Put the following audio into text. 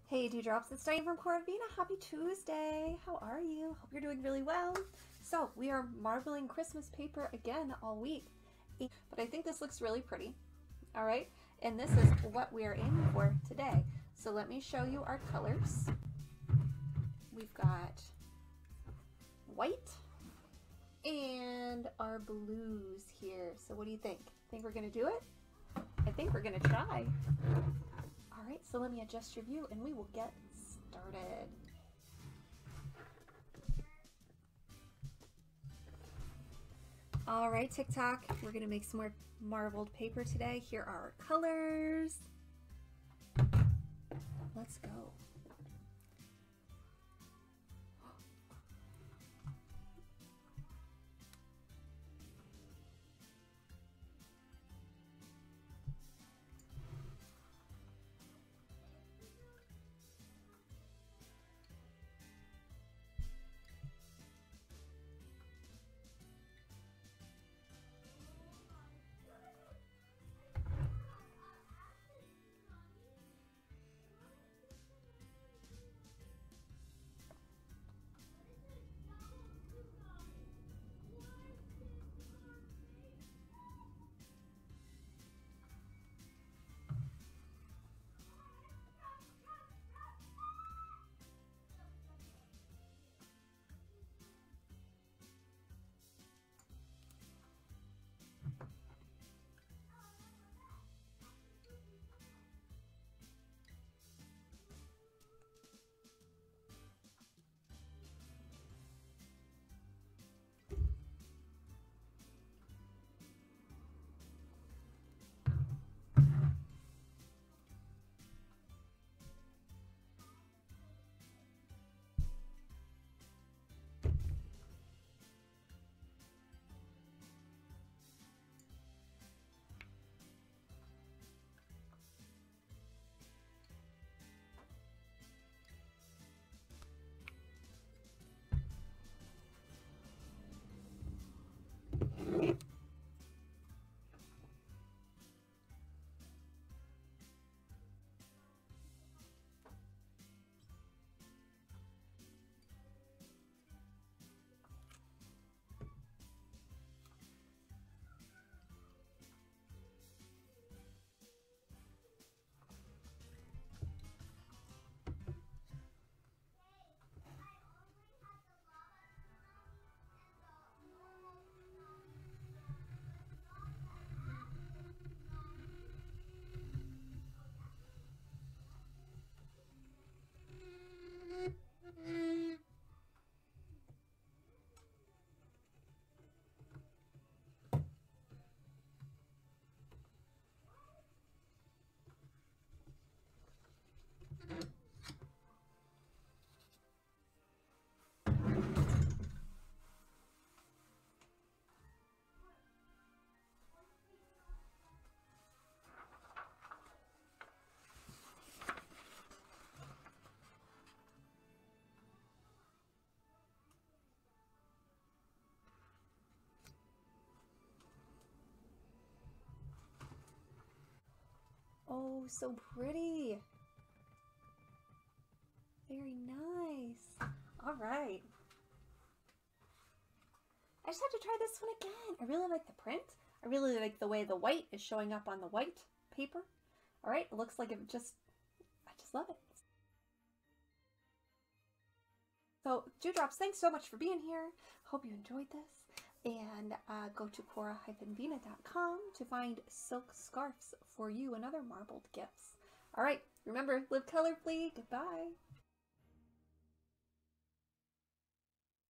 Hey Dewdrops, it's Diane from CoraVina. Happy Tuesday. How are you? Hope you're doing really well. So we are marbling Christmas paper again all week, but I think this looks really pretty. All right, and this is what we are aiming for today. So let me show you our colors. We've got white and our blues here. So what do you think? Think we're gonna do it? I think we're gonna try. All right, so let me adjust your view and we will get started. All right, TikTok, we're gonna make some more marbled paper today. Here are our colors. Let's go. Oh, so pretty. Very nice. All right. I just have to try this one again. I really like the print. I really like the way the white is showing up on the white paper. All right, it looks like I just love it. So Dewdrops, thanks so much for being here. Hope you enjoyed this. And go to CoraVina.com to find silk scarves for you and other marbled gifts. All right, remember, live colorfully. Goodbye.